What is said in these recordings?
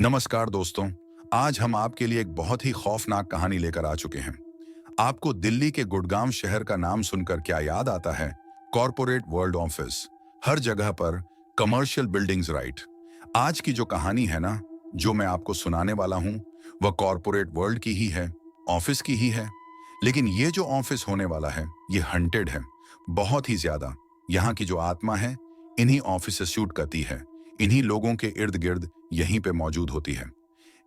नमस्कार दोस्तों। आज हम आपके लिए एक बहुत ही खौफनाक कहानी लेकर आ चुके हैं। आपको दिल्ली के गुड़गांव शहर का नाम सुनकर क्या याद आता है? कॉरपोरेट वर्ल्ड ऑफिस, हर जगह पर कमर्शियल बिल्डिंग्स, राइट। आज की जो कहानी है ना, जो मैं आपको सुनाने वाला हूं, वह कॉरपोरेट वर्ल्ड की ही है, ऑफिस की ही है। लेकिन ये जो ऑफिस होने वाला है, ये हंटेड है, बहुत ही ज्यादा। यहाँ की जो आत्मा है, इन्हीं ऑफिस से शूट करती है, इन्हीं लोगों के इर्द गिर्द यहीं पे मौजूद होती है।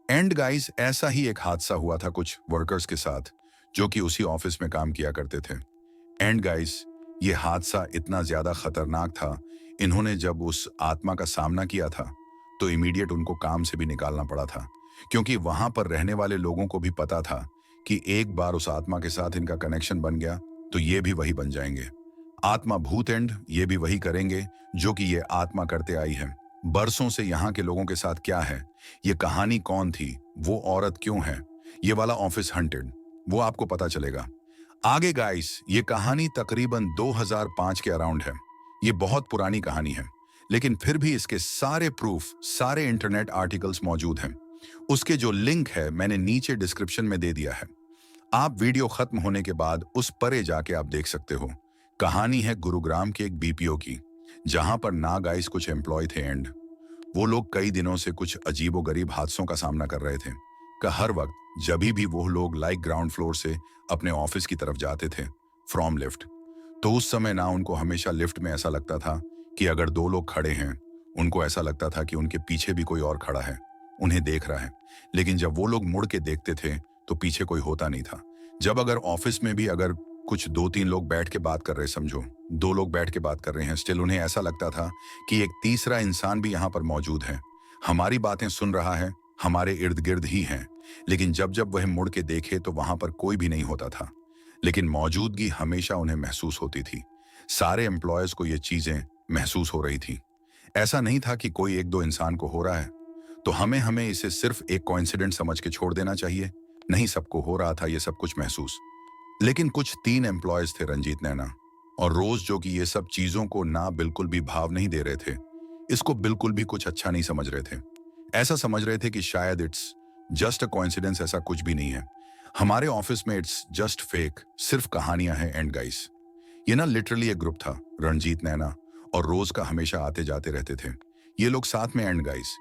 एंड गाइस, ऐसा ही एक हादसा हुआ था कुछ वर्कर्स के साथ जो कि उसी ऑफिस में काम किया करते थे। एंड गाइस, ये हादसा इतना ज्यादा खतरनाक था, इन्होंने जब उस आत्मा का सामना किया था तो इमीडिएट उनको काम से भी निकालना पड़ा था, क्योंकि वहां पर रहने वाले लोगों को भी पता था कि एक बार उस आत्मा के साथ इनका कनेक्शन बन गया तो ये भी वही बन जाएंगे। आत्मा भूत एंड ये भी वही करेंगे जो कि ये आत्मा करते आई है। बरसों से यहाँ के लोगों के साथ क्या है, ये कहानी कौन थी, वो औरत क्यों है, ये वाला ऑफिस हंटेड, वो आपको पता चलेगा आगे गाइस। ये कहानी तकरीबन 2005 के अराउंड है। ये बहुत पुरानी कहानी है, लेकिन फिर भी इसके सारे प्रूफ, सारे इंटरनेट आर्टिकल्स मौजूद हैं। उसके जो लिंक है मैंने नीचे डिस्क्रिप्शन में दे दिया है। आप वीडियो खत्म होने के बाद उस परे जाके आप देख सकते हो। कहानी है गुरुग्राम के एक बीपीओ की, जहां पर ना गाइस कुछ एम्प्लॉय थे एंड वो लोग कई दिनों से कुछ अजीबोगरीब हादसों का सामना कर रहे थे। का हर वक्त जब भी वो लोग लाइक ग्राउंड फ्लोर से अपने ऑफिस की तरफ जाते थे फ्रॉम लिफ्ट, तो उस समय ना उनको हमेशा लिफ्ट में ऐसा लगता था कि अगर दो लोग खड़े हैं, उनको ऐसा लगता था कि उनके पीछे भी कोई और खड़ा है, उन्हें देख रहा है। लेकिन जब वो लोग मुड़ के देखते थे तो पीछे कोई होता नहीं था। जब अगर ऑफिस में भी अगर कुछ दो तीन लोग बैठ के बात कर रहे, समझो दो लोग बैठ के बात कर रहे हैं, स्टिल उन्हें ऐसा लगता था कि एक तीसरा इंसान भी यहाँ पर मौजूद है, हमारी बातें सुन रहा है, हमारे इर्द गिर्द ही है। लेकिन जब जब वह मुड़ के देखे तो वहां पर कोई भी नहीं होता था, लेकिन मौजूदगी हमेशा उन्हें महसूस होती थी। सारे एम्प्लॉयज को ये चीजें महसूस हो रही थी। ऐसा नहीं था कि कोई एक दो इंसान को हो रहा है तो हमें हमें इसे सिर्फ एक कोइंसिडेंट समझ के छोड़ देना चाहिए। नहीं, सबको हो रहा था ये सब कुछ महसूस। लेकिन कुछ तीन एम्प्लॉयज थे, रंजीत, नैना और रोज, जो कि ये सब चीजों को ना बिल्कुल भी भाव नहीं दे रहे थे, इसको बिल्कुल भी कुछ अच्छा नहीं समझ रहे थे। ऐसा समझ रहे थे कि शायद इट्स जस्ट अ कोइंसिडेंस, ऐसा कुछ भी नहीं है हमारे ऑफिस में, इट्स जस्ट फेक, सिर्फ कहानियां हैं। एंड गाइस, ये ना लिटरली एक ग्रुप था, रंजीत, नैना और रोज का हमेशा आते जाते रहते थे ये लोग साथ में। एंड गाइस,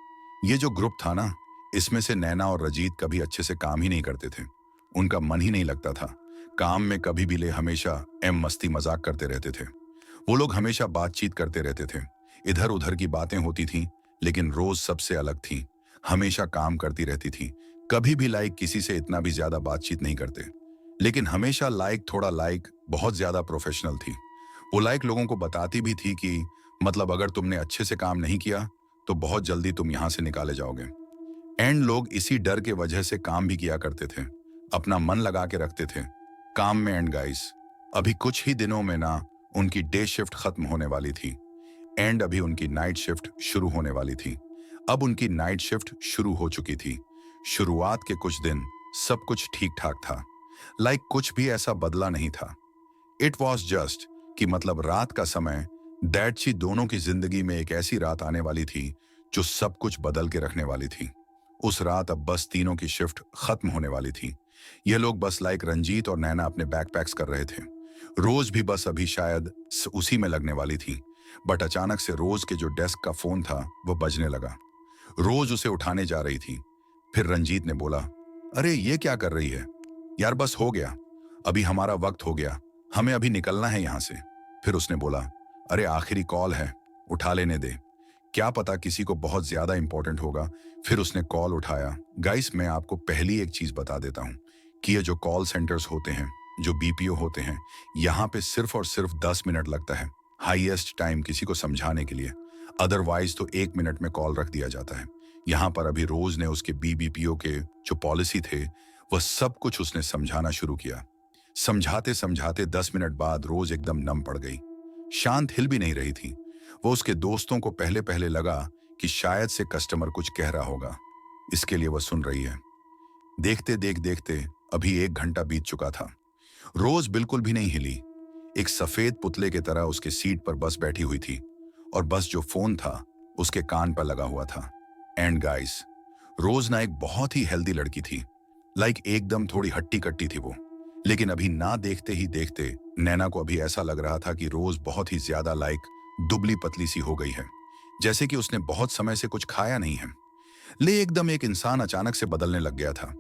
ये जो ग्रुप था ना, इसमें से नैना और रंजीत कभी अच्छे से काम ही नहीं करते थे, उनका मन ही नहीं लगता था काम में कभी भी। ले हमेशा मस्ती मजाक करते रहते थे। वो लोग हमेशा बातचीत करते रहते थे, इधर उधर की बातें होती थी, लेकिन रोज सबसे अलग थी, हमेशा काम करती रहती थी। कभी भी लाइक किसी से इतना भी ज्यादा बातचीत नहीं करते, लेकिन हमेशा लाइक थोड़ा लाइक बहुत ज्यादा प्रोफेशनल थी। वो लाइक लोगों को बताती भी थी कि मतलब अगर तुमने अच्छे से काम नहीं किया तो बहुत जल्दी तुम यहां से निकाले जाओगे। एंड लोग इसी डर के वजह से काम भी किया करते थे, अपना मन लगा के रखते थे काम में। एंड गाइस, अभी कुछ ही दिनों में ना उनकी डे शिफ्ट खत्म होने वाली थी एंड अभी उनकी नाइट शिफ्ट शुरू होने वाली थी। अब उनकी नाइट शिफ्ट शुरू हो चुकी थी। शुरुआत के कुछ दिन सब कुछ ठीक ठाक था, लाइक कुछ भी ऐसा बदला नहीं था। इट वॉज जस्ट कि मतलब रात का समय, दैट ची दोनों की जिंदगी में एक ऐसी रात आने वाली थी जो सब कुछ बदल के रखने वाली थी। उस रात अब बस तीनों की शिफ्ट खत्म होने वाली थी। ये लोग बस लाइक रंजीत और नैना अपने बैकपैक्स कर रहे थे। रोज भी बस अभी शायद उसी में लगने वाली थी, बट अचानक से रोज के जो डेस्क का फोन था वो बजने लगा। रोज उसे उठाने जा रही थी। फिर रंजीत ने बोला, अरे ये क्या कर रही है यार, बस हो गया, अभी हमारा वक्त हो गया, हमें अभी निकलना है यहां से। फिर उसने बोला, अरे आखिरी कॉल है, उठा लेने दे, क्या पता किसी को बहुत ज्यादा इंपॉर्टेंट होगा। फिर उसने कॉल उठाया। गाइस, मैं आपको पहली एक चीज बता देता हूं कि ये जो कॉल सेंटर्स होते हैं, जो बीपीओ होते हैं, यहाँ पे सिर्फ और सिर्फ 10 मिनट लगता है हाईएस्ट टाइम किसी को समझाने के लिए, अदरवाइज तो 1 मिनट में कॉल रख दिया जाता है। यहाँ पर अभी रोज ने उसके बीबीपीओ के जो पॉलिसी थे वह सब कुछ उसने समझाना शुरू किया। समझाते समझाते 10 मिनट बाद रोज एकदम नम पड़ गई, शांत हिल भी नहीं रही थी। वो उसके दोस्तों को पहले पहले लगा कि शायद से कस्टमर कुछ कह रहा होगा, इसके लिए वह सुन रही है। देखते देखते अभी 1 घंटा बीत चुका था। रोज बिल्कुल भी नहीं हिली, एक सफेद पुतले की तरह उसके सीट पर बस बैठी हुई थी और बस जो फोन था उसके कान पर लगा हुआ था। एंड गाइस, रोज ना एक बहुत ही हेल्दी लड़की थी, लाइक एकदम थोड़ी हट्टी कट्टी थी वो। लेकिन अभी ना देखते ही देखते नैना को अभी ऐसा लग रहा था कि रोज बहुत ही ज्यादा लाइक दुबली पतली सी हो गई है, जैसे कि उसने बहुत समय से कुछ खाया नहीं है। ले एकदम एक इंसान अचानक से बदलने लग गया था।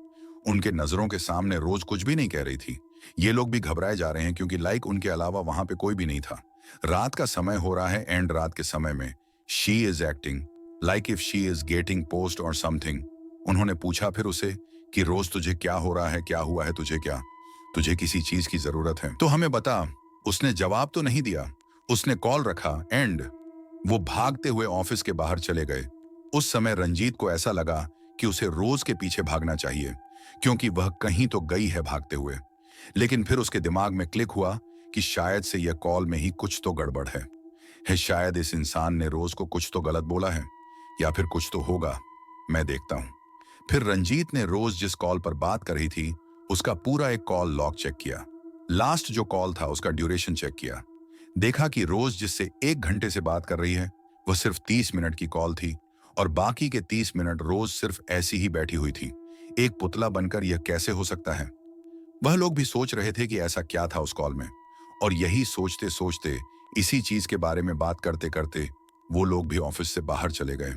उनके नजरों के सामने रोज कुछ भी नहीं कह रही थी। ये लोग भी घबराए जा रहे हैं क्योंकि लाइक उनके अलावा वहां पे कोई भी नहीं था। रात का समय हो रहा है एंड रात के समय में she is acting like if she is getting post और समथिंग। उन्होंने पूछा फिर उसे कि रोज तुझे क्या हो रहा है, क्या हुआ है तुझे, क्या तुझे किसी चीज की जरूरत है तो हमें बता। उसने जवाब तो नहीं दिया। उसने कॉल रखा एंड वो भागते हुए ऑफिस के बाहर चले गए। उस समय रंजीत को ऐसा लगा कि उसे रोज के पीछे भागना चाहिए क्योंकि वह कहीं तो गई है भागते हुए। लेकिन फिर उसके दिमाग में क्लिक हुआ कि शायद से यह कॉल में ही कुछ तो गड़बड़ है शायद इस इंसान ने रोज को कुछ तो गलत बोला है या फिर कुछ तो होगा, मैं देखता हूं। फिर रंजीत ने रोज जिस कॉल पर बात कर रही थी उसका पूरा एक कॉल लॉग चेक किया। लास्ट जो कॉल था उसका ड्यूरेशन चेक किया। देखा कि रोज जिससे 1 घंटे से बात कर रही है वह सिर्फ 30 मिनट की कॉल थी और बाकी के 30 मिनट रोज सिर्फ ऐसी ही बैठी हुई थी, एक पुतला बनकर। यह कैसे हो सकता है? वह लोग भी सोच रहे थे कि ऐसा क्या था उस कॉल में। और यही सोचते सोचते इसी चीज के बारे में बात करते करते वो लोग भी ऑफिस से बाहर चले गए।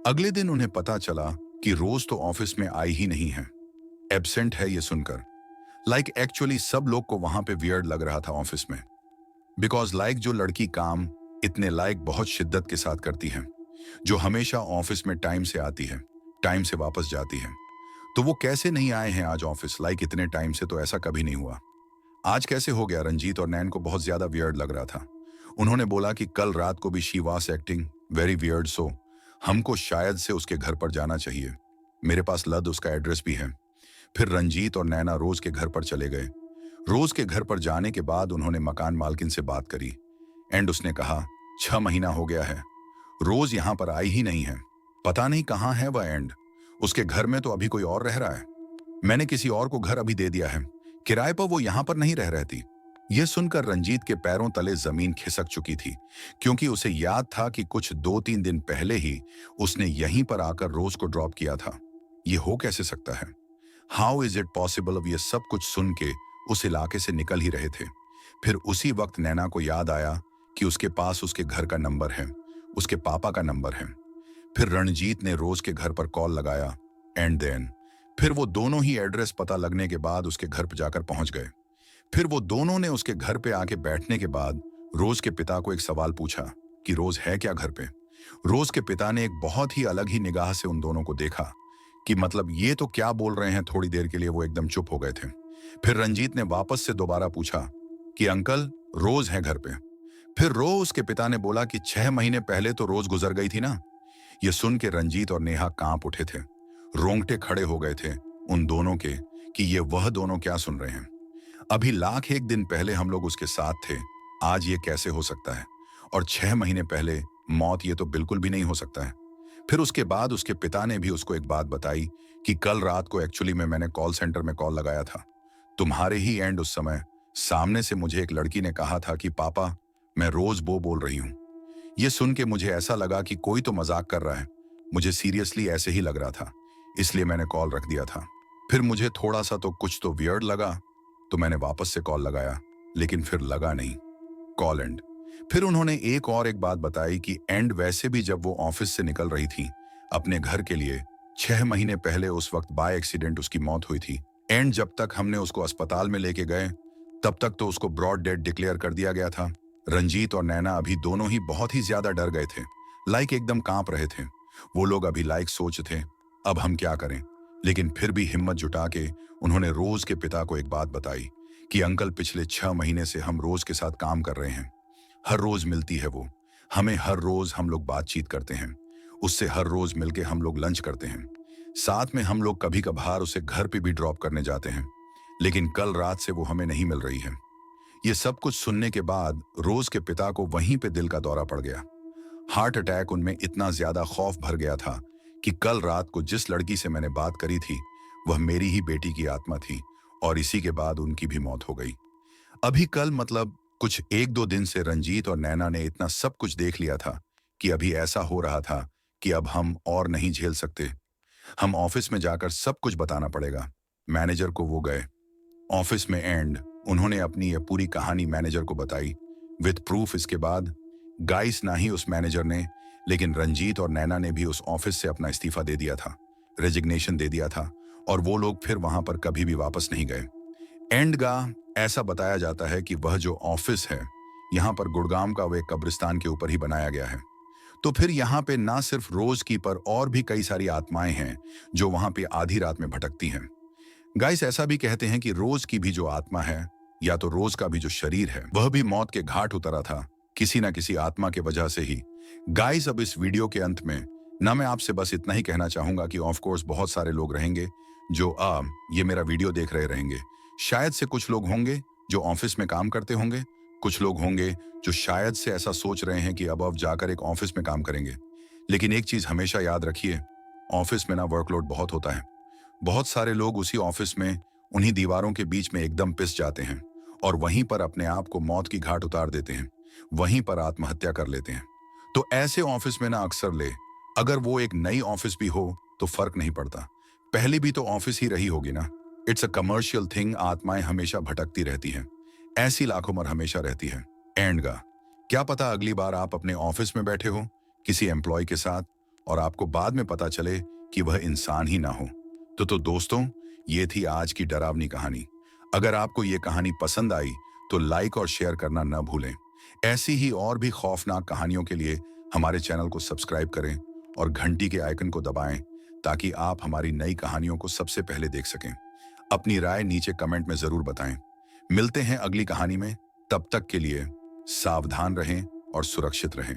अगले दिन उन्हें पता चला कि रोज तो ऑफिस में आई ही नहीं है, एब्सेंट है ये सुनकर। लाइक एक्चुअली सब लोग को वहां पे वियर्ड लग रहा था ऑफिस में। बिकॉज लाइक जो लड़की काम इतने लाइक बहुत शिद्दत के साथ करती है, जो हमेशा ऑफिस में टाइम से आती है, टाइम से वापस जाती है, तो वो कैसे नहीं आए हैं आज ऑफिस? लाइक इतने टाइम से तो ऐसा कभी नहीं हुआ, आज कैसे हो गया? रंजीत और नैन को बहुत ज्यादा वियर्ड लग रहा था। उन्होंने बोला कि कल रात को भी she was acting very weird, so हमको शायद से उसके घर पर जाना चाहिए। मेरे पास लद उसका एड्रेस भी है। फिर रंजीत और नैना रोज के घर पर चले गए। रोज के घर पर जाने के बाद उन्होंने मकान मालकिन से बात करी एंड उसने कहा 6 महीना हो गया है, रोज यहां पर आई ही नहीं है, पता नहीं कहां है वह। एंड उसके घर में तो अभी कोई और रह रहा है, मैंने किसी और को घर अभी दे दिया है, किराए पर वो यहां पर नहीं रह रहती। यह सुनकर रंजीत के पैरों तले जमीन खिसक चुकी थी क्योंकि उसे याद था कि कुछ 2-3 दिन पहले ही उसने यहीं पर आकर रोज को ड्रॉप किया था। ये हो कैसे सकता है? How is it possible? अब ये सब कुछ सुन के उस इलाके से निकल ही रहे थे। फिर उसी वक्त नैना को याद आया कि उसके पास उसके घर का नंबर है, उसके पापा का नंबर है। फिर रणजीत ने रोज के घर पर कॉल लगाया एंड देन फिर वो दोनों ही एड्रेस पता लगने के बाद उसके घर पर जाकर पहुंच गए। फिर वो दोनों ने उसके घर पे आके बैठने के बाद रोज के पिता को एक सवाल पूछा कि रोज है क्या घर पे? रोज के पिता ने एक बहुत ही अलग ही निगाह से उन दोनों को देखा कि मतलब ये तो क्या बोल रहे हैं। थोड़ी देर के लिए वो एकदम चुप हो गए थे। फिर रंजीत ने वापस से दोबारा पूछा कि अंकल रोज है घर पे? फिर रोज के पिता ने बोला कि 6 महीने पहले तो रोज गुजर गई थी ना। ये सुन के रंजीत और नेहा कांप उठे थे, रोंगटे खड़े हो गए थे उन दोनों के कि ये वह दोनों क्या सुन रहे हैं। अभी लाख एक दिन पहले हम लोग उसके साथ थे, आज ये कैसे हो सकता है? और 6 महीने पहले मौत, ये तो बिल्कुल भी नहीं हो सकता है। फिर उसके बाद उसके पिता ने भी उसको एक बात बताई कि कल रात को एक्चुअली मैंने कॉल सेंटर में कॉल लगाया था, तुम्हारे ही एंड उस समय सामने से मुझे एक लड़की ने कहा था कि पापा मैं रोज वो बोल रही हूँ। ये सुन के मुझे ऐसा लगा कि कोई तो मजाक कर रहा है, मुझे सीरियसली ऐसे ही लग रहा था, इसलिए मैंने कॉल रख दिया था। फिर मुझे थोड़ा सा तो कुछ तो वियर्ड लगा तो मैंने वापस से कॉल लगाया, लेकिन फिर लगा नहीं कॉल एंड। फिर उन्होंने एक बात बताई कि एंड वैसे भी जब वो ऑफिस से निकल रही थी अपने घर के लिए 6 महीने पहले उस वक्त बाय एक्सीडेंट उसकी मौत हुई थी। एंड जब तक हमने उसको अस्पताल में लेके गए तब तक तो उसको ब्रॉड डेड डिक्लेयर कर दिया गया था। रंजीत और नैना अभी दोनों ही बहुत ही ज्यादा डर गए थे, लाइक एकदम कांप रहे थे। वो लोग अभी लाइक सोच थे अब हम क्या करें। लेकिन फिर भी हिम्मत जुटा के उन्होंने रोज के पिता को एक बात बताई कि अंकल पिछले 6 महीने से हम रोज के साथ काम कर रहे हैं, हर रोज मिलती है वो हमें, हर रोज हम लोग बातचीत करते हैं उससे, हर रोज मिलके हम लोग लंच करते हैं साथ में, हम लोग कभी कभार उसे घर पे भी ड्रॉप करने जाते हैं, लेकिन कल रात से वो हमें नहीं मिल रही है। ये सब कुछ सुनने के बाद रोज के पिता को वहीं पे दिल का दौरा पड़ गया। हार्ट अटैक, उनमें इतना ज्यादा खौफ भर गया था कि कल रात को जिस लड़की से मैंने बात करी थी वह मेरी ही बेटी की आत्मा थी और इसी के बाद उनकी भी मौत हो गई। अभी कल मतलब कुछ 1-2 दिन से रंजीत और नैना ने इतना सब कुछ देख लिया था कि अभी ऐसा हो रहा था कि अब हम और नहीं झेल सकते। हम ऑफिस में जाकर सब कुछ बताना पड़ेगा। मैनेजर को वो गए। ऑफिस में एंड उन्होंने अपनी ये पूरी कहानी मैनेजर को बताई विथ प्रूफ। इसके बाद गाइस ना ही उस मैनेजर ने, लेकिन रंजीत और नैना ने भी उस ऑफिस से अपना इस्तीफा दे दिया था, रेजिग्नेशन दे दिया था, और वो लोग फिर वहां पर कभी भी वापस नहीं गए। एंड का ऐसा बताया जाता है कि वह जो ऑफिस है यहाँ पर गुड़गांव का वे कब्रिस्तान के ऊपर ही बनाया गया है। तो फिर यहाँ पे ना सिर्फ रोज की पर और भी कई सारी आत्माएं हैं जो वहां पे आधी रात में भटकती हैं। गाइस ऐसा भी कहते हैं कि रोज की भी जो आत्मा है, या तो रोज का भी जो शरीर है, वह भी मौत के घाट उतरा था किसी ना किसी आत्मा के वजह से ही। गाइस अब इस वीडियो के अंत में ना मैं आपसे बस इतना ही कहना चाहूंगा कि ऑफ कोर्स बहुत सारे लोग रहेंगे जो ये मेरा वीडियो देख रहे रहेंगे। शायद से कुछ लोग होंगे जो ऑफिस में काम करते होंगे, कुछ लोग होंगे जो शायद से ऐसा सोच रहे हैं कि अब जाकर एक ऑफिस में काम करेंगे। लेकिन एक चीज हमेशा याद रखिए, ऑफिस में ना वर्कलोड बहुत होता है। बहुत सारे लोग उसी ऑफिस में उन्हीं दीवारों के बीच में एकदम पिस जाते हैं और वहीं पर अपने आप को मौत की घाट उतार देते हैं, वहीं पर आत्महत्या कर लेते हैं। तो ऐसे ऑफिस में ना अक्सर ले, अगर वो एक नई ऑफिस भी हो तो फर्क नहीं पड़ता, पहले भी तो ऑफिस ही रही होगी ना। It's a commercial thing. आत्माएं हमेशा भटकती रहती हैं, ऐसी लाखों मर हमेशा रहती है। एंड का क्या पता अगली बार आप अपने ऑफिस में बैठे हो किसी एम्प्लॉय के साथ और आपको बाद में पता चले कि वह इंसान ही ना हो। तो दोस्तों, ये थी आज की डरावनी कहानी। अगर आपको ये कहानी पसंद आई तो लाइक और शेयर करना न भूलें। ऐसी ही और भी खौफनाक कहानियों के लिए हमारे चैनल को सब्सक्राइब करें और घंटी के आइकन को दबाएं ताकि आप हमारी नई कहानियों को सबसे पहले देख सकें। अपनी राय नीचे कमेंट में जरूर बताएं। मिलते हैं अगली कहानी में, तब तक के लिए सावधान रहें और सुरक्षित रहें।